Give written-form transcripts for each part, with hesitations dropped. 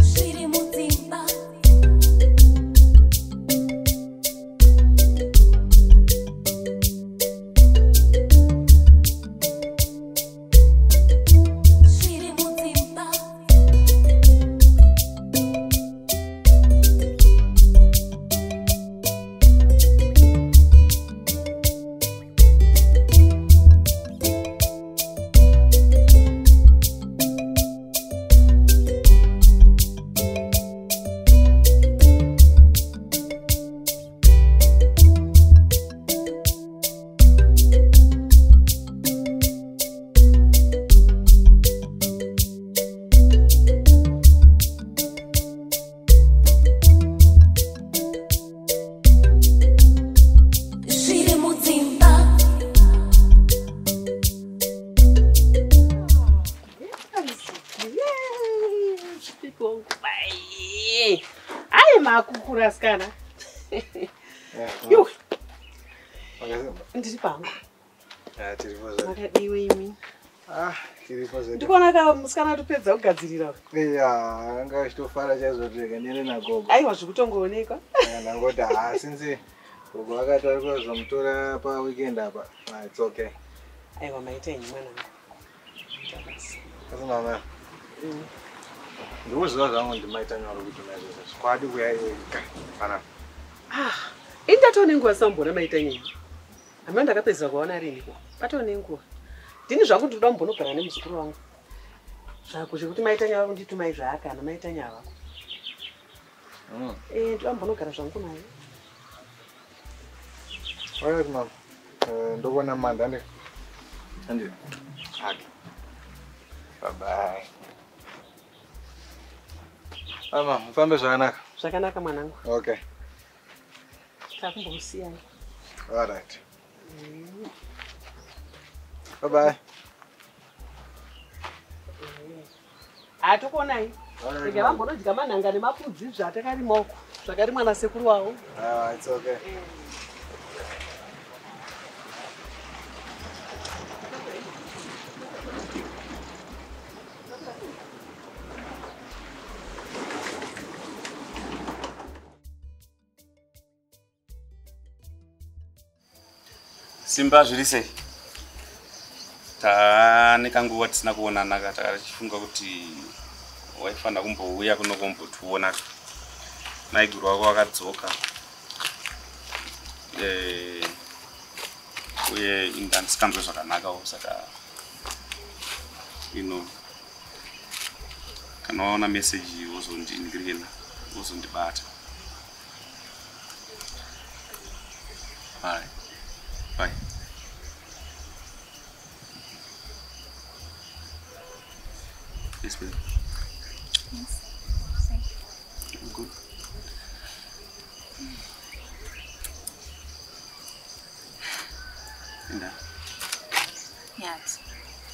Zviri Mudzimba. Zviri Mudzimba. Zviri Mudzimba. Ai makukura skana. Yo. Ndiri pangu. Tiripoza. Makadiwe imi. Tiripoza. Ndikuona ka musikana topedza kugadzirira. Anga achitofara chaizoteka nene nagogo. Aiwa zvikutongooneka. Ndangoti since gogo akataura kuzomutora pa weekend apa. It's okay. Aiwa maita enyi mwana. Kasi mama. Ndikuziva zvangu ndimaita nyoro kuti naizvozvo. Kwadi kuyaiweka. Pana. Indatone nguva sambona maita enyi. Amene ndakapedza kuona riniko. Patone nguva. Ndini zvangu ndoda kumbonogara nemuzukuru wangu. Zvako zvekuti maita nyava kunditumai zvaakana maita nyava. Ndoda kumbonogara zvangu naye. Alright mama. Ndobona manda ande. Okay. Bye bye. Mama, mfambe zvakanaka. Zvakanaka mwanangu. Okay. Takumbokusiyana. Alright. Bye bye. Atokonai. Ndege vambonodya manhanga nemapudzi zvatakarimoko. Zvakari mwana sekuru wavo. It's okay. Simba zviri sei? Tanekanguva tisina kuonana takatifunga kuti waifana kumbouya kunokombotiona. Naiguru wako wakadzoka. Uye handisikanzwe zvakanakawo saka kana waona meseji wozondiningirira wozondibata. Alright. Bye. Yes, baby. Yes. Safe. I'm good. Linda. Yes.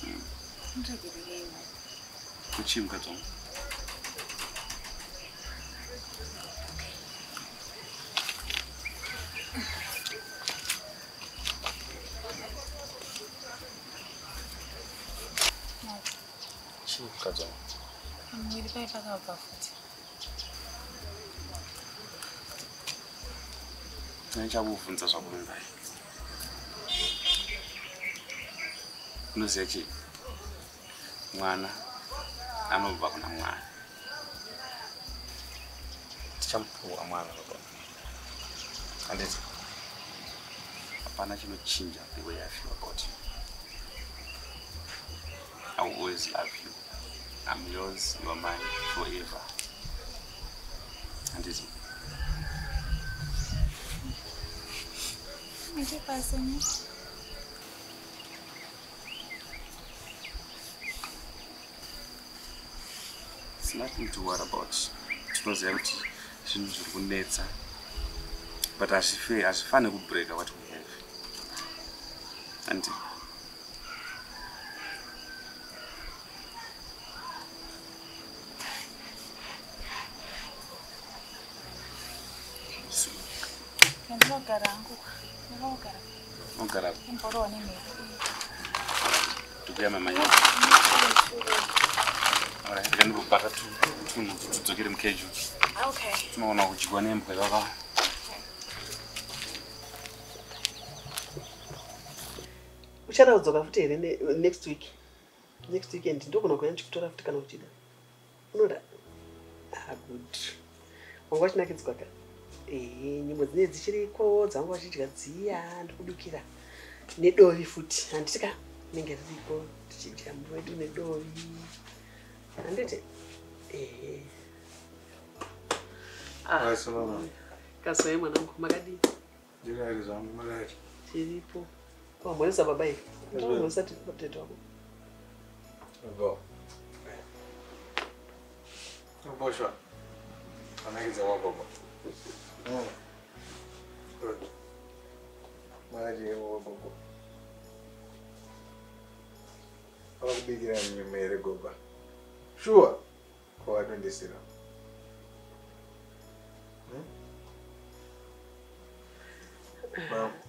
I'm ready to go. Kuchi mkatongo. Kazo. Mwiri pai pakabva futi. Ndichabvunza zvakuru pai. Unoziva chii? Mwana anobva kuna Mwari. Tichamupuwa mwana baba. Handiti. Hapana chinochinja the way I feel about you. I will always love you. I'm yours, you are mine forever. And it's nothing to worry about. Tinoziva kuti zvinhu zviri kunetsa. But hazvifani kubreaka what we have. And Tukuya mamanya. Alright, ndikandibata tunhu tudzokere mukeju. Okay. Tinoona kuchigwa nembwa vava. Uchada kudzoka futi here next week. Next weekend ndogona kuenda kutora futi kana uchida. Unoda? Ah, good. Wanga chinakidzwa ka. Nyimbo dzine dzichiriko dzangu vachidya dziya ndikubikira nedovi futi handitika nenge riripo tichidya muro wedu nedovi handiti kaswai mwanangu makadii tiripo wamhoresa baba ivi ndamhoresa tete wako Boshwa. Anakidza wako. Good. Maji wako. Akubikira nyama ere goba. Sure. Kwa watu ndisira.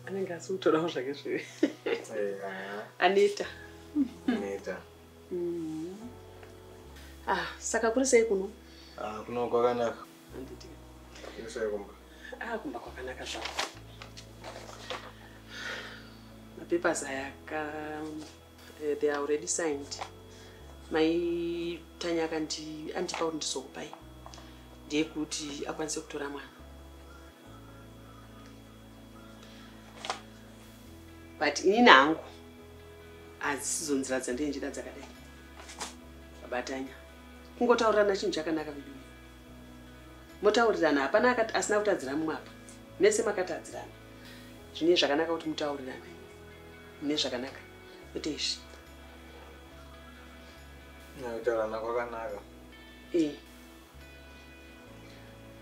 anenge asimutorawo zvake zvivi Anita. Saka kuri sei kuno? Kuno kwakanaka. Handiti. Kunosai kumba. Kumba kwakanaka zvawo. Mapapers aya they are already signed. Mai Tanya andipa kuti ndizokupai. Ndeyekuti akwanise kutora mwana. But inini hangu hadzisizo nzira dzandinjira dzakadai. Baba Tanya. Kungotaurirana chinhu chakanaka kudini. Motaurirana hapana asina kutadzira mumwe apa. Mese makatadzirana. Zvine zvakanaka kuti mutaurirana. Mune zvakanaka. Kwete izvi. Kutaurana kwakanaka.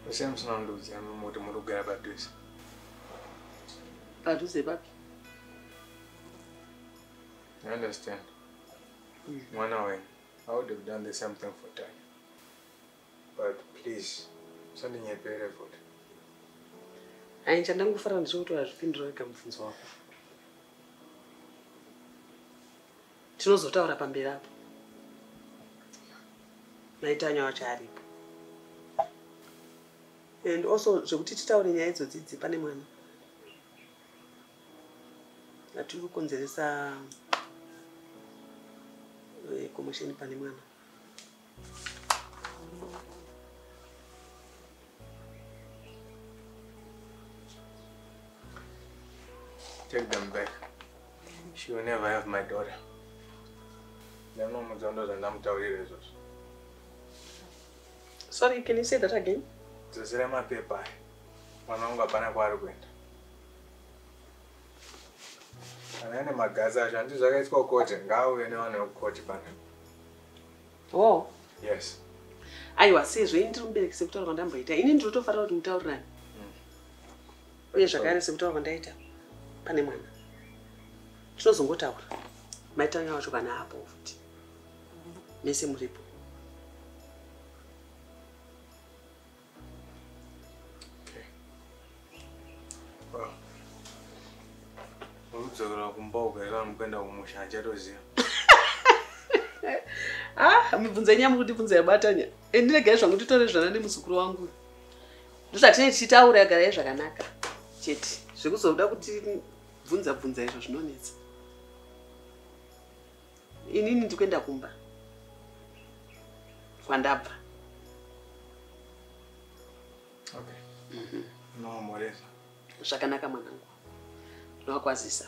Ese musina kundiudzira kuti muri kugara padhuze. Padhuze papi? I understand. One hour, I would have done the same thing for Tanya. But please, something you pay effort. Aincha ndangofara ndichokutora zvipindiro ega mubvunzo wako. Tinozotaura pamberi apo. Maitanya wacho aripo. And also zvekuti titaure nyaya idzodzi pane mwana. Natiri kukonzeresa commotion pane mwana. Take them back. She will never have my daughter. Sorry, can you say that again? Zazira mapepa. Mwanangu hapana kwari kuenda. Anaene magazi acho handizvo akaitwa kote ngauye nevanhu vekukoti pana. Oh. Yes. Aiwa sezvo ini ndiri mubereki sekutaura kwandamboita. Ini ndinotofarira kuti mutaurirane. Uye zvakare sekutaura kwandaita pane mwana. Tinozongotaura. Maitanya wacho kana apo futi. Mese muripo. Urudzokera kumba ukaira mukwenda kumusha achatoziva. Mibvunzo yenyu muri kuti yabatanya. Ndiregai zvangu nditore zvana nemuzukuru wangu. Ndosati tichitaura yagara zvakanaka. Chete. Zvekuzoda kuti bvunza izvo zvinonetsa. Inini ndikuenda kumba. Kwandabva. Okay. No moreza. Zvakanaka mwanangu. Ndinokwazisa.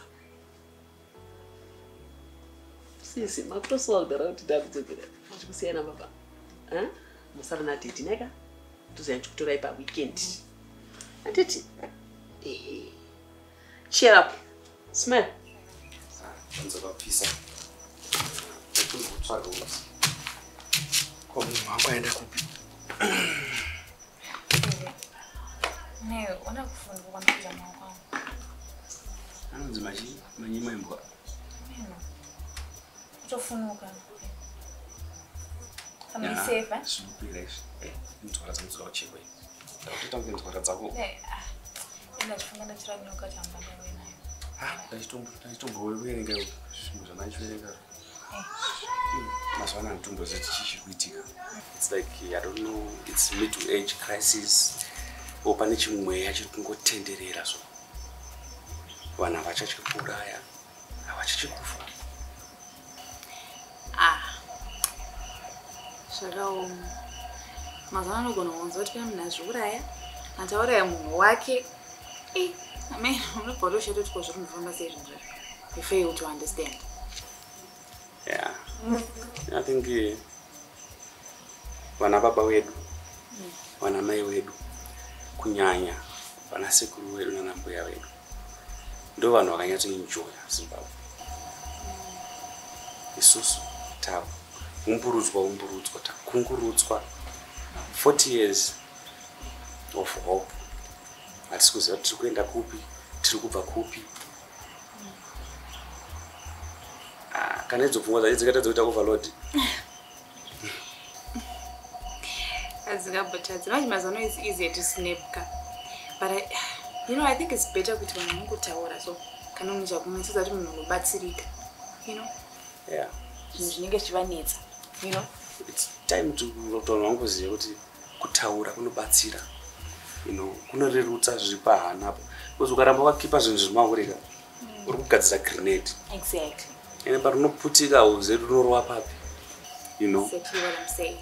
Sisi makutosowa kudara kuti ndakudzokera. Tikusiyana baba. Musara nati tineka. Tuzaenda kutorai pa weekend. Anditi. Cheer up. Smell. Nzoka pisa. Kutsvaga uzi. Komu makwaenda kupi? Nayo ona kufunda kwamajama kwangu. Anonzi manyima imbwa. Neno. Utofunuka. Kama safe. Supira izvi. Mutwara dzamuzwa uchekwe. Ndakutoita kuti mutwara dzako. Ina chifunga ndachira nyoka chamba ndawe nayo. Ndachitombowerenga zvinhu zvanachiverenga. Maswana ntumbo zeti chichikuitika. It's like I don't know, it's middle age crisis. Opane chimweya chiri kungotenderera so. Vana vachachikudaya, havachachikufa. Zvakaoma. Mazana anogona kunzwa kuti pane munhu azviuraya, atauraya munhu wake. Amen, unobva utoshato kuti zviri kufamba sei zvinhu. You fail to understand. Yeah. I think vana baba wedu, vana mai wedu, kunyanya, vana sekuru wedu nana mbuya wedu. Ndo vanhu vakanyatso enjoy Zimbabwe. Isusu tawo umburudzwa takungurudzwa 40 years of hope. Hatisi kuziva tiri kuenda kupi, tiri kubva kupi. Kana idzo pfungwa dzacho dzikaita dzekuita overload. Azingabutadzi. Mazano is easier to snap. But I think it's better kuti vanhu mungutaura so kana munhu chakumisisa kuti munhu unobatsirika. Yeah. Zvinhu zvinenge zvichivanetsa. It's time to vanhu vangoziva kuti kutaura kunobatsira. Kunorerutsa zviri pahanapo. Because ukaramba wakipa zvinhu zviri maurika, uri kugadzira grenade. Exactly. And but no putika uze runorwa papi. Exactly what I'm saying.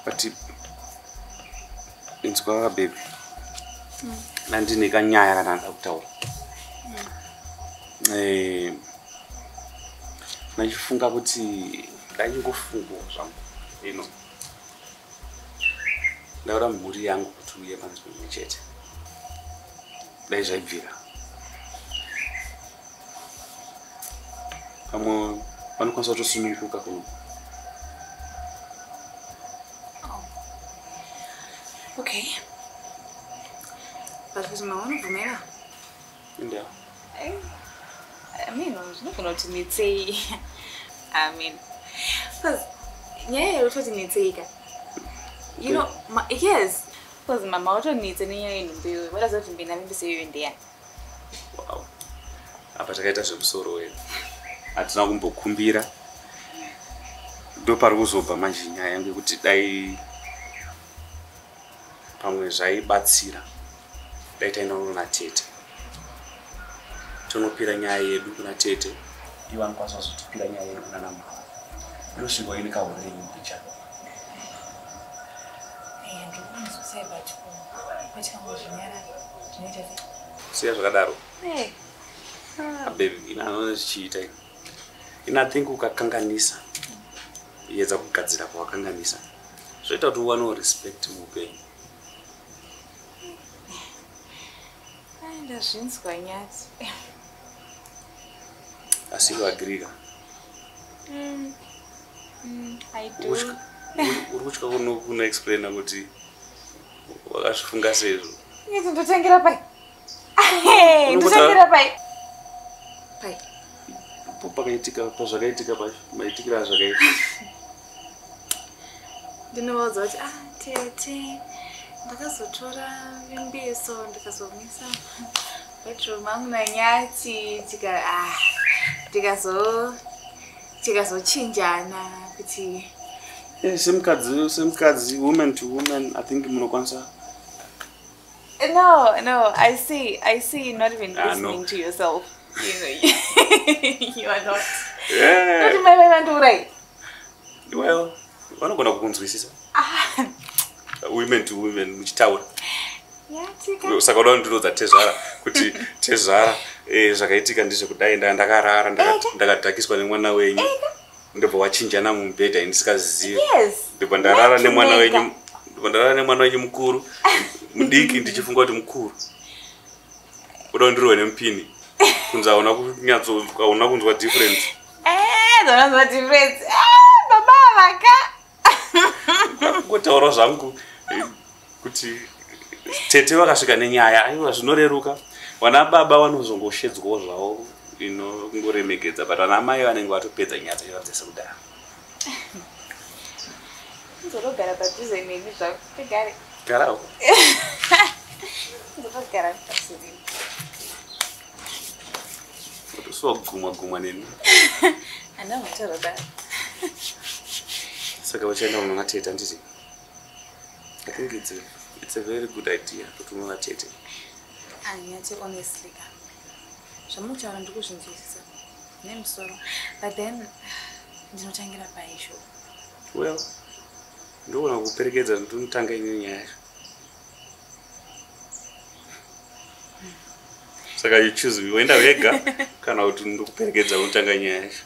But inzwa baby. Nandine kanyaya kana ndakutaura. Nachifunga kuti ndanyingofungo zvangu. Ndaura mhuri yangu kuti uye panzvimbo imwe chete. Dai zvaibvira. Pamwe vanokwanisa kutosununguka kuno. Okay. But kuti maunobvumira? Ndio. Zvinogona kuti netsei. Because nyaya yekutoti netseika. Yes. Because mama autonitse nenyaya yenhumbi wadaza kuti mbina mimbise iyoyo ndiyani. Wow. Apa takaita zvemusoro wedu. Hatina kumbokumbira. Ndo pari kuzobva manje nyaya yangu yekuti dai pamwe zvaibatsira. Dai tainoona natete. Tonopira nyaya yedu kuna tete. Ivo anokwanisa kuzotipira nyaya yedu kuna mama. Ndosviko ine kahorei mbicha. Siya zvakadaro. Baby, inoona zvichiita. I think ukakanganisa. Yedza kugadzira kwawakanganisa. Zvoita kuti uwane respect muupenyu. Ndazvinzwa nyati. Asi wagrika. I do. Uri kutya kuno explaina kuti wakazvifunga sezvo. Ndotangira pai. Ndotangira pai. Pai. Pakaitika pazvakaitika maitikira zvakaitika. Ndinovaudza kuti tete ndakazotora vimbiso ndikazomisa bedroom angu nanyati tikazochinjana kuti semukadzi woman to woman. I think munokwanisa. No, I see you're not even listening to yourself. You are not. Yeah. Not my man right. Well, vanogona kukunzwisisa. Women to women muchitaura. Saka unoda ndinodza tezvara kuti tezvara zvakaitika ndizvo kudai ndakarara ndakadhakiswa nemwana wenyu. Ndobva wachinjana mubhedha indisingazivi. Ndobva ndarara nemwana wenyu mukuru. Mudiki ndichifunga kuti mukuru. Unoda ndirwe nemupini. Kunza hauna kunzwa difference. Unonzwa difference. Baba vaka. Kungotaura zvangu kuti tete vakasvika nenyaya aiwa zvinoreruka. Vana baba vanozongoshedzwawo zvavo kungoremegedza, but vana mai vanenge vatopedza nyaya dzacho sekudaro. Nzorogara padhuze neni zvako. Tegare. Garawo. Nzorogara padhuze neni. guma neni. I know what about that. Saka vachaenda munovateta nditi. I think it's a very good idea kuti munovatete. Anyati honestly ka. Zvamuchaura ndikuzvinzwisisa. Nemusoro. But then ndinotangira paisho. Well, ndoona kuperekedza ndinotanga ine nyaya yacho. Saka you choose uenda wega kana kuti ndokuperekedza unotanga nyaya yacho.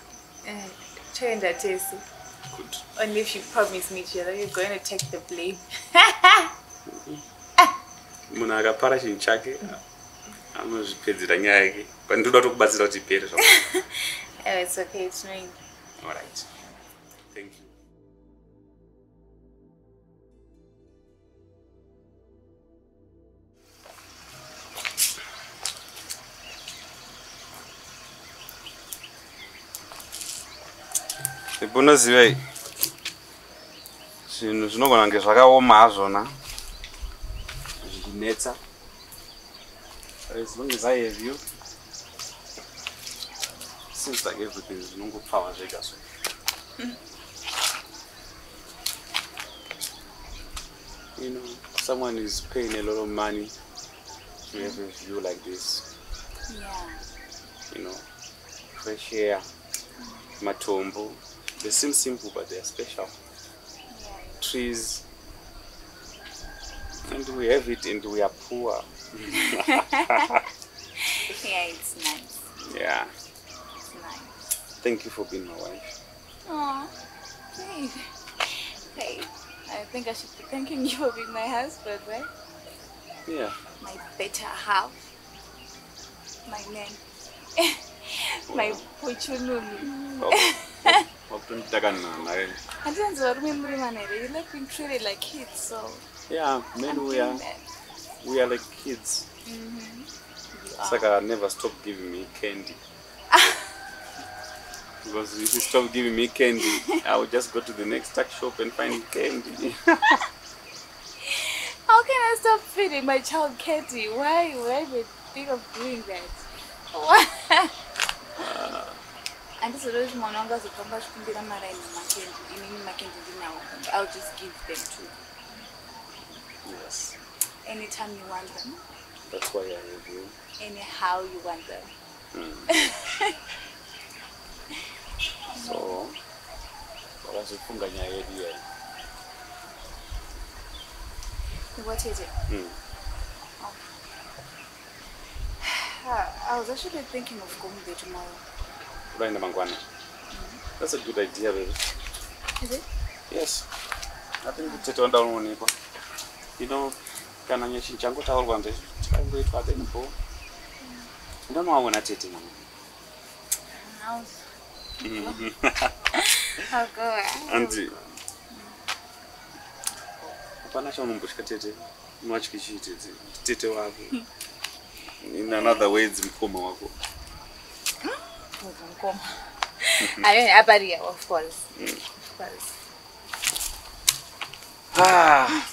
Chaenda tesi. Good. Only if you promise me that you're going to take the blame. Munhu akapara chinhu chake anozvipedzera nyaya yake. But ndoda kutokubatsira kuti ipere zvako. Oh, it's okay, it's me. All right. Thank you. Unoziva zvinhu zvinogona kunge zvakaoma hazvona zvichinetsa. As long as I have you, seems like everything is zvinongopfava zvega so. You know, someone is paying a lot of money to have a view like this. Yeah. You know, fresh air, matombo. They seem simple, but they are special. Yeah. Trees, and we have it, and we are poor. Yeah, it's nice. Yeah. It's nice. Thank you for being my wife. Oh, babe. Hey, I think I should be thanking you for being my husband, right? Yeah. My better half. My man. My puchununu. I didn't remember you like being treated like kids, so. Yeah, men we are like kids. It's like I never stop giving me candy. Because if you stop giving me candy, I will just go to the next tuck shop and find candy. How can I stop feeding my child candy? Why would think of doing that? What? And this is one of the I'll just give them to you. Yes. Anytime you want them. That's why I have you. Anyhow you want them. So, wakazofunga nyaya yedu yayi. What is it? I was actually thinking of going there tomorrow. Uraenda mangwana. That's a good idea, baby. Is it? Yes. I think it's a wonderful. You know, kana nyeshi changu taurwa nde chikangoitwa then bo. Ndinoona tete mama. I'll go. Anzi. Apana chamumbusha tete. Mwachikichiti tete wako. In another words mkoma wako. Mkoma. I mean, Abaria, of course. Of course. Ah.